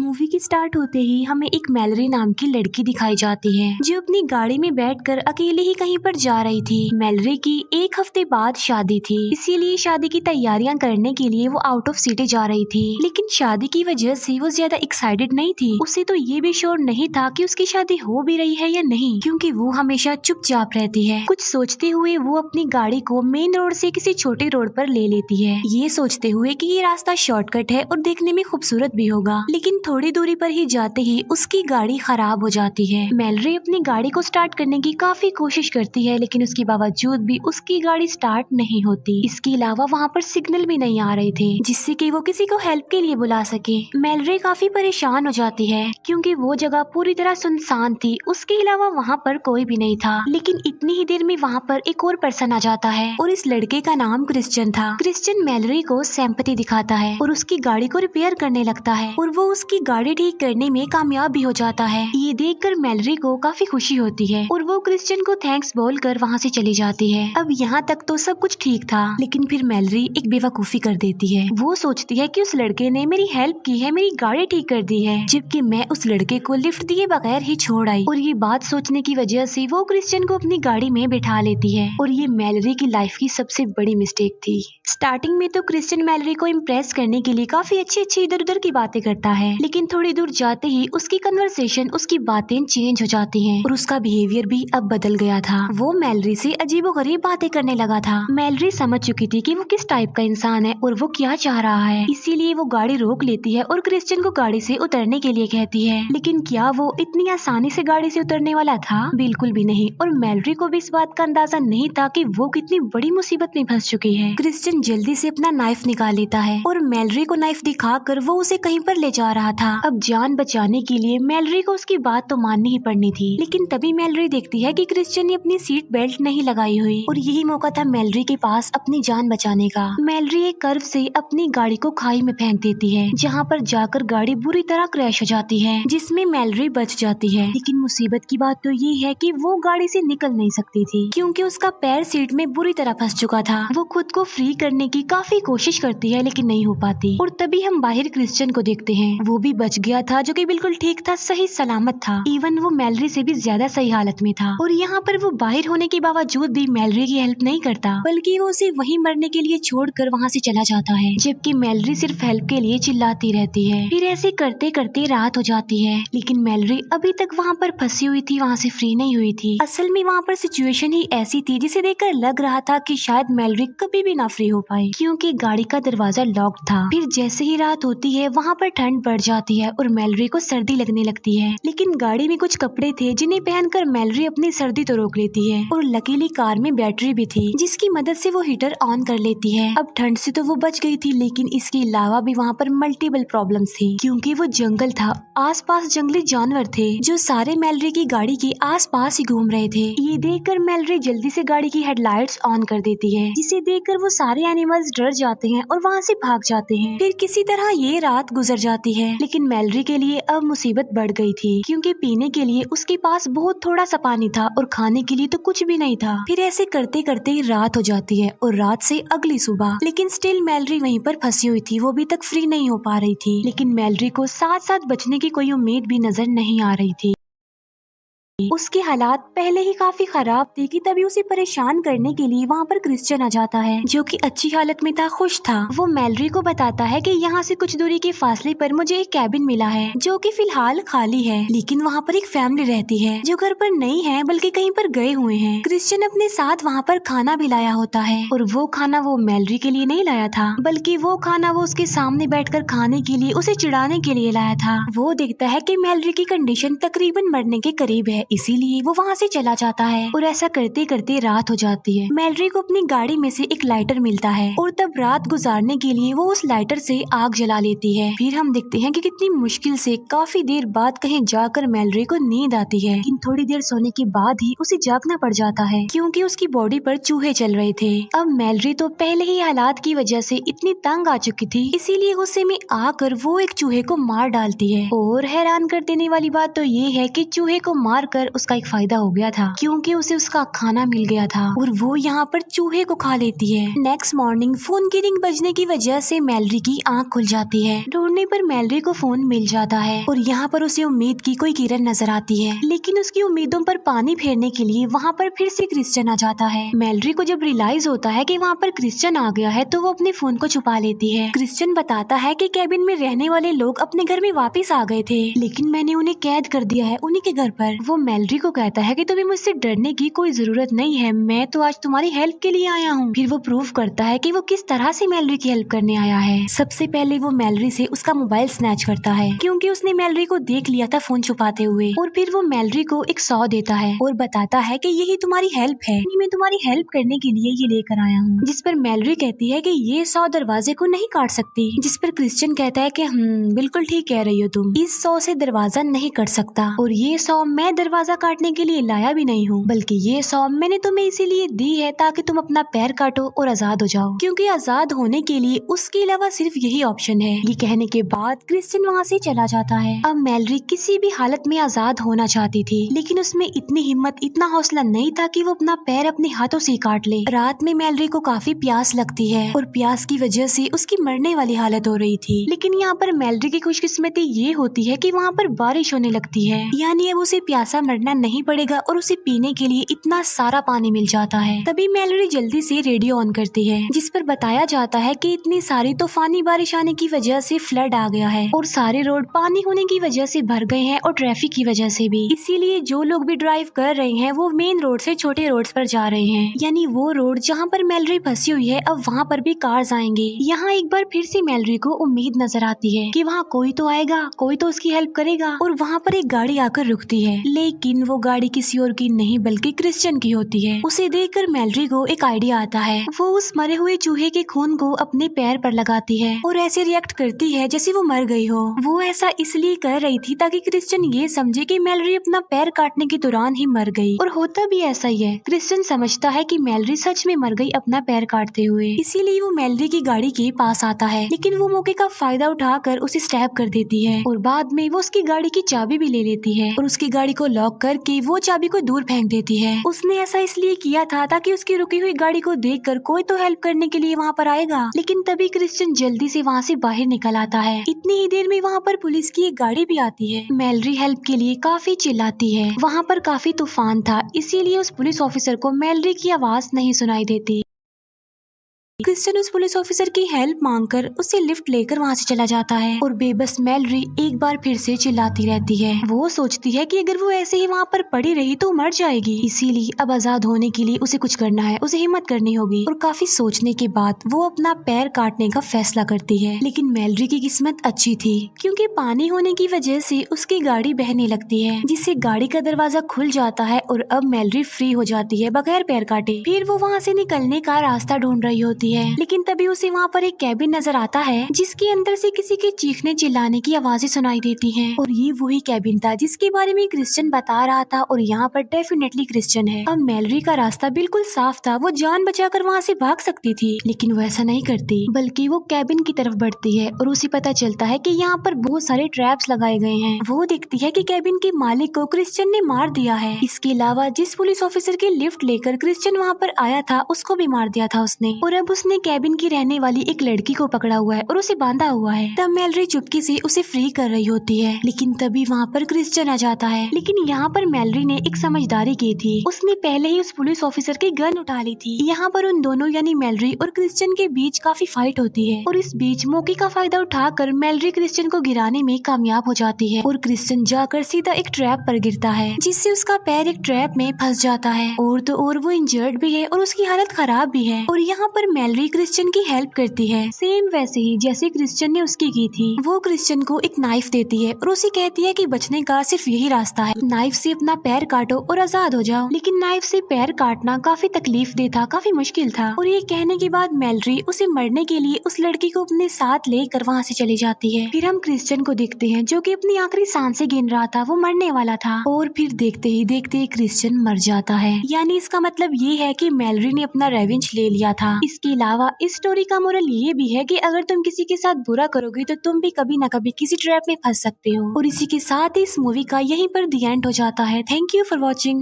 Movie की start होते ही हमें एक मैलरी नाम की लड़की दिखाई जाती है जो अपनी गाड़ी में बैठकर अकेले ही कहीं पर जा रही थी। मैलरी की एक हफ्ते बाद शादी थी, इसीलिए शादी की तैयारियां करने के लिए वो आउट ऑफ सिटी जा रही थी। लेकिन शादी की वजह से वो ज्यादा एक्साइटेड नहीं थी। उसे तो ये भी श्योर नहीं था कि उसकी शादी हो भी रही है या नहीं, क्योंकि वो हमेशा चुपचाप रहती है। कुछ सोचते हुए वो अपनी गाड़ी को मेन रोड से किसी छोटे रोड पर ले लेती है, ये सोचते हुए कि ये रास्ता शॉर्टकट है और देखने में खूबसूरत भी होगा। लेकिन थोड़ी दूरी पर ही जाते ही उसकी गाड़ी खराब हो जाती है। मैलरी अपनी गाड़ी को स्टार्ट करने की काफी कोशिश करती है, लेकिन उसके बावजूद भी उसकी गाड़ी स्टार्ट नहीं होती। इसके अलावा वहाँ पर सिग्नल भी नहीं आ रहे थे जिससे कि वो किसी को हेल्प के लिए बुला सके। मैलरी काफी परेशान हो जाती है क्योंकि वो जगह पूरी तरह सुनसान थी, उसके अलावा वहाँ पर कोई भी नहीं था। लेकिन इतनी ही देर में वहाँ पर एक और पर्सन आ जाता है और इस लड़के का नाम क्रिश्चियन था। क्रिश्चियन मैलरी को सिंपैथी दिखाता है और उसकी गाड़ी को रिपेयर करने लगता है और वो उसकी गाड़ी ठीक करने में कामयाब भी हो जाता है। ये देखकर मैलरी को काफी खुशी होती है और वो क्रिश्चियन को थैंक्स बोलकर वहाँ से चली जाती है। अब यहाँ तक तो सब कुछ ठीक था, लेकिन फिर मैलरी एक बेवकूफी कर देती है। वो सोचती है कि उस लड़के ने मेरी हेल्प की है, मेरी गाड़ी ठीक कर दी है, जबकि मैं उस लड़के को लिफ्ट दिए बगैर ही छोड़ आई। और ये बात सोचने की वजह से वो क्रिश्चियन को अपनी गाड़ी में बिठा लेती है और ये मैलरी की लाइफ की सबसे बड़ी मिस्टेक थी। स्टार्टिंग में तो क्रिश्चियन मैलरी को इम्प्रेस करने के लिए काफी अच्छी इधर उधर की बातें करता है, लेकिन थोड़ी दूर जाते ही उसकी कन्वर्सेशन, उसकी बातें चेंज हो जाती हैं और उसका बिहेवियर भी अब बदल गया था। वो मैलरी से अजीबोगरीब बातें करने लगा था। मैलरी समझ चुकी थी कि वो किस टाइप का इंसान है और वो क्या चाह रहा है, इसीलिए वो गाड़ी रोक लेती है और क्रिश्चियन को गाड़ी से उतरने के लिए कहती है। लेकिन क्या वो इतनी आसानी से गाड़ी से उतरने वाला था? बिल्कुल भी नहीं। और मैलरी को भी इस बात का अंदाजा नहीं था कि वो कितनी बड़ी मुसीबत में फंस चुकी है। क्रिश्चियन जल्दी से अपना नाइफ निकाल लेता है और मैलरी को नाइफ दिखाकर वो उसे कहीं पर ले जा रहा था। अब जान बचाने के लिए मैलरी को उसकी बात तो माननी ही पड़नी थी। लेकिन तभी मैलरी देखती है कि क्रिश्चियन ने अपनी सीट बेल्ट नहीं लगाई हुई और यही मौका था मैलरी के पास अपनी जान बचाने का। मैलरी एक कर्व से अपनी गाड़ी को खाई में फेंक देती है, जहाँ पर जाकर गाड़ी बुरी तरह क्रैश हो जाती है, जिसमें मैलरी बच जाती है। लेकिन मुसीबत की बात तो ये है कि वो गाड़ी से निकल नहीं सकती थी क्योंकि उसका पैर सीट में बुरी तरह फंस चुका था। वो खुद को फ्री करने की काफी कोशिश करती है लेकिन नहीं हो पाती। और तभी हम बाहर क्रिश्चियन को देखते हैं। वो भी बच गया था, जो कि बिल्कुल ठीक था, सही सलामत था। इवन वो मैलरी से भी ज्यादा सही हालत में था। और यहाँ पर वो बाहर होने के बावजूद भी मैलरी की हेल्प नहीं करता, बल्कि वो उसे वहीं मरने के लिए छोड़कर वहाँ से चला जाता है, जबकि मैलरी सिर्फ हेल्प के लिए चिल्लाती रहती है। फिर ऐसे करते करते रात हो जाती है, लेकिन मैलरी अभी तक वहाँ पर फंसी हुई थी, वहाँ से फ्री नहीं हुई थी। असल में वहाँ पर सिचुएशन ही ऐसी थी जिसे देखकर लग रहा था कि शायद मैलरी कभी भी ना फ्री हो पाए, क्योंकि गाड़ी का दरवाजा लॉक था। फिर जैसे ही रात होती है वहाँ पर ठंड बढ़ जाती है और मैलरी को सर्दी लगने लगती है। लेकिन गाड़ी में कुछ कपड़े थे जिन्हें पहनकर मैलरी अपनी सर्दी तो रोक लेती है। और लकीली कार में बैटरी भी थी जिसकी मदद से वो हीटर ऑन कर लेती है। अब ठंड से तो वो बच गई थी, लेकिन इसके अलावा भी वहाँ पर मल्टीपल प्रॉब्लम्स थी, क्योंकि वो जंगल था, आसपास जंगली जानवर थे जो सारे मैलरी की गाड़ी के आसपास ही घूम रहे थे। ये देखकर मैलरी जल्दी से गाड़ी की हेडलाइट्स ऑन कर देती है, जिसे देखकर वो सारे एनिमल्स डर जाते हैं और वहाँ से भाग जाते हैं। फिर किसी तरह ये रात गुजर जाती है, लेकिन मैलरी के लिए अब मुसीबत बढ़ गई थी, क्योंकि पीने के लिए उसके पास बहुत थोड़ा सा पानी था और खाने के लिए तो कुछ भी नहीं था। फिर ऐसे करते करते रात हो जाती है और रात से अगली सुबह, लेकिन स्टिल मैलरी वहीं पर फंसी हुई थी, वो अभी तक फ्री नहीं हो पा रही थी। लेकिन मैलरी को साथ साथ बचने की कोई उम्मीद भी नजर नहीं आ रही थी। उसके हालात पहले ही काफी खराब थे कि तभी उसे परेशान करने के लिए वहाँ पर क्रिश्चियन आ जाता है, जो कि अच्छी हालत में था, खुश था। वो मैलरी को बताता है कि यहाँ से कुछ दूरी के फासले पर मुझे एक कैबिन मिला है जो कि फिलहाल खाली है, लेकिन वहाँ पर एक फैमिली रहती है जो घर पर नहीं है बल्कि कहीं पर गए हुए हैं। क्रिश्चियन अपने साथ वहाँ पर खाना भी लाया होता है और वो खाना वो मैलरी के लिए नहीं लाया था, बल्कि वो खाना वो उसके सामने बैठकर खाने के लिए, उसे चिढ़ाने के लिए लाया था। वो देखता है कि मैलरी की कंडीशन तकरीबन मरने के करीब है, इसीलिए वो वहाँ से चला जाता है। और ऐसा करते करते रात हो जाती है। मैलरी को अपनी गाड़ी में से एक लाइटर मिलता है और तब रात गुजारने के लिए वो उस लाइटर से आग जला लेती है। फिर हम देखते हैं कि कितनी मुश्किल से काफी देर बाद कहीं जाकर मैलरी को नींद आती है, लेकिन थोड़ी देर सोने के बाद ही उसे जागना पड़ जाता है, क्योंकि उसकी बॉडी पर चूहे चल रहे थे। अब मैलरी तो पहले ही हालात की वजह से इतनी तंग आ चुकी थी, इसीलिए गुस्से में आकर वो एक चूहे को मार डालती है। और हैरान कर देने वाली बात तो ये है कि चूहे को मार आकर उसका एक फायदा हो गया था, क्योंकि उसे उसका खाना मिल गया था और वो यहाँ पर चूहे को खा लेती है। नेक्स्ट मॉर्निंग फोन की रिंग बजने की वजह से मैलरी की आंख खुल जाती है। ढूंढने पर मैलरी को फोन मिल जाता है और यहाँ पर उसे उम्मीद की कोई किरण नजर आती है, लेकिन उसकी उम्मीदों पर पानी फेरने के लिए वहाँ पर फिर से क्रिश्चियन आ जाता है। मैलरी को जब रियलाइज होता है कि वहाँ पर क्रिश्चियन आ गया है तो वो अपने फोन को छुपा लेती है। क्रिश्चियन बताता है कि कैबिन में रहने वाले लोग अपने घर में वापस आ गए थे, लेकिन मैंने उन्हें कैद कर दिया है उन्हीं के घर पर। वो मैलरी को कहता है कि तुम्हें मुझसे डरने की कोई जरूरत नहीं है, मैं तो आज तुम्हारी हेल्प के लिए आया हूँ। फिर वो प्रूव करता है कि वो किस तरह से मैलरी की हेल्प करने आया है। सबसे पहले वो मैलरी से उसका मोबाइल स्नैच करता है, क्योंकि उसने मैलरी को देख लिया था फोन छुपाते हुए। और फिर वो मैलरी को एक 100 देता है और बताता है कि यही तुम्हारी हेल्प है, मैं तुम्हारी हेल्प करने के लिए ये लेकर आया हूँ। जिस पर मैलरी कहती है कि ये 100 दरवाजे को नहीं काट सकती, जिस पर क्रिश्चियन कहता है कि बिल्कुल ठीक कह रही हो तुम, इस 100 से दरवाजा नहीं कट सकता और ये 100 मैं दरवाजा काटने के लिए लाया भी नहीं हूँ, बल्कि ये 100 मैंने तुम्हें इसीलिए दी है ताकि तुम अपना पैर काटो और आजाद हो जाओ, क्योंकि आजाद होने के लिए उसके अलावा सिर्फ यही ऑप्शन है। ये कहने के बाद क्रिश्चियन वहाँ से चला जाता है। अब मैलरी किसी भी हालत में आजाद होना चाहती थी, लेकिन उसमें इतनी हिम्मत, इतना हौसला नहीं था कि वो अपना पैर अपने हाथों से काट ले। रात में मैलरी को काफी प्यास लगती है और प्यास की वजह से उसकी मरने वाली हालत हो रही थी, लेकिन यहाँ पर मैलरी की खुशकिस्मती ये होती है कि वहाँ पर बारिश होने लगती है, यानी अब उसे प्यासा मरना नहीं पड़ेगा और उसे पीने के लिए इतना सारा पानी मिल जाता है। तभी मैलरी जल्दी से रेडियो ऑन करती है, जिस पर बताया जाता है कि इतनी सारी तूफानी बारिश आने की वजह से फ्लड आ गया है और सारे रोड पानी होने की वजह से भर गए हैं और ट्रैफिक की वजह से भी। इसीलिए जो लोग भी ड्राइव कर रहे हैं वो मेन रोड से छोटे रोड पर जा रहे हैं, यानी वो रोड जहाँ पर मैलरी फंसी हुई है अब वहाँ पर भी कार्स आएंगे। यहाँ एक बार फिर से मैलरी को उम्मीद नजर आती है कि वहाँ कोई तो आएगा, कोई तो उसकी हेल्प करेगा, और वहाँ पर एक गाड़ी आकर रुकती है, लेकिन वो गाड़ी किसी और की नहीं बल्कि क्रिश्चियन की होती है। उसे देखकर मैलरी को एक आइडिया आता है। वो उस मरे हुए चूहे के खून को अपने पैर पर लगाती है और ऐसे रिएक्ट करती है जैसे वो मर गई हो। वो ऐसा इसलिए कर रही थी ताकि क्रिश्चियन ये समझे कि मैलरी अपना पैर काटने के दौरान ही मर गई, और होता भी ऐसा ही है। क्रिश्चियन समझता है कि मैलरी सच में मर गई अपना पैर काटते हुए, इसीलिए वो मैलरी की गाड़ी के पास आता है, लेकिन वो मौके का फायदा उठाकर उसे स्टैब कर देती है और बाद में वो उसकी गाड़ी की चाबी भी ले लेती है और उसकी गाड़ी को लॉक करके वो चाबी को दूर फेंक देती है। उसने ऐसा इसलिए किया था ताकि उसकी रुकी हुई गाड़ी को देखकर कोई तो हेल्प करने के लिए वहाँ पर आएगा, लेकिन तभी क्रिश्चियन जल्दी से वहाँ से बाहर निकल आता है। इतनी ही देर में वहाँ पर पुलिस की एक गाड़ी भी आती है। मैलरी हेल्प के लिए काफी चिल्लाती है। वहाँ पर काफी तूफान था, इसीलिए उस पुलिस ऑफिसर को मैलरी की आवाज नहीं सुनाई देती। क्रिश्चियन उस पुलिस ऑफिसर की हेल्प मांगकर उसे लिफ्ट लेकर वहाँ से चला जाता है और बेबस मैलरी एक बार फिर से चिल्लाती रहती है। वो सोचती है कि अगर वो ऐसे ही वहाँ पर पड़ी रही तो मर जाएगी, इसीलिए अब आजाद होने के लिए उसे कुछ करना है, उसे हिम्मत करनी होगी। और काफी सोचने के बाद वो अपना पैर काटने का फैसला करती है। लेकिन मैलरी की किस्मत अच्छी थी, क्योंकि पानी होने की वजह से उसकी गाड़ी बहने लगती है, जिससे गाड़ी का दरवाजा खुल जाता है और अब मैलरी फ्री हो जाती है बगैर पैर काटे। फिर वो वहाँ से निकलने का रास्ता ढूंढ रही होती है, लेकिन तभी उसे वहाँ पर एक कैबिन नजर आता है जिसके अंदर से किसी के चीखने चिल्लाने की आवाजें सुनाई देती हैं। और ये वही कैबिन था जिसके बारे में क्रिश्चियन बता रहा था और यहाँ पर डेफिनेटली क्रिश्चियन है। अब मैलरी का रास्ता बिल्कुल साफ था, वो जान बचाकर वहाँ से भाग सकती थी, लेकिन वो ऐसा नहीं करती, बल्कि वो कैबिन की तरफ बढ़ती है और उसे पता चलता है कि यहाँ पर बहुत सारे ट्रैप्स लगाए गए हैं। वो देखती है कि कैबिन के मालिक को क्रिश्चियन ने मार दिया है। इसके अलावा जिस पुलिस ऑफिसर की लिफ्ट लेकर क्रिश्चियन वहाँ पर आया था उसको भी मार दिया था उसने, और अब उसने कैबिन की रहने वाली एक लड़की को पकड़ा हुआ है और उसे बांधा हुआ है। तब मैलरी चुपके से उसे फ्री कर रही होती है, लेकिन तभी वहाँ पर क्रिश्चियन आ जाता है। लेकिन यहाँ पर मैलरी ने एक समझदारी की थी, उसने पहले ही उस पुलिस ऑफिसर की गन उठा ली थी। यहाँ पर उन दोनों यानी मैलरी और क्रिश्चियन के बीच काफी फाइट होती है और इस बीच मौके का फायदा उठाकर मैलरी क्रिश्चियन को गिराने में कामयाब हो जाती है और क्रिश्चियन जाकर सीधा एक ट्रैप पर गिरता है, जिससे उसका पैर एक ट्रैप में फंस जाता है। और तो और वो इंजर्ड भी है और उसकी हालत खराब भी है। और यहाँ पर मैलरी क्रिश्चियन की हेल्प करती है, सेम वैसे ही जैसे क्रिश्चियन ने उसकी की थी। वो क्रिश्चियन को एक नाइफ देती है और उसे कहती है कि बचने का सिर्फ यही रास्ता है, नाइफ से अपना पैर काटो और आजाद हो जाओ। लेकिन नाइफ से पैर काटना काफी तकलीफ दे था, काफी मुश्किल था। और ये कहने के बाद मैलरी उसे मरने के लिए उस लड़की को अपने साथ लेकर वहाँ से चली जाती है। फिर हम क्रिश्चियन को देखते हैं जो कि अपनी आखिरी सांसें गिन रहा था, वो मरने वाला था। और फिर देखते ही देखते क्रिश्चियन मर जाता है, यानी इसका मतलब ये है कि मैलरी ने अपना रेवेंज ले लिया था। इसके अलावा इस स्टोरी का मोरल ये भी है कि अगर तुम किसी के साथ बुरा करोगे तो तुम भी कभी न कभी किसी ट्रैप में फंस सकते हो। और इसी के साथ इस मूवी का यहीं पर दी एंड हो जाता है। Thank you for watching.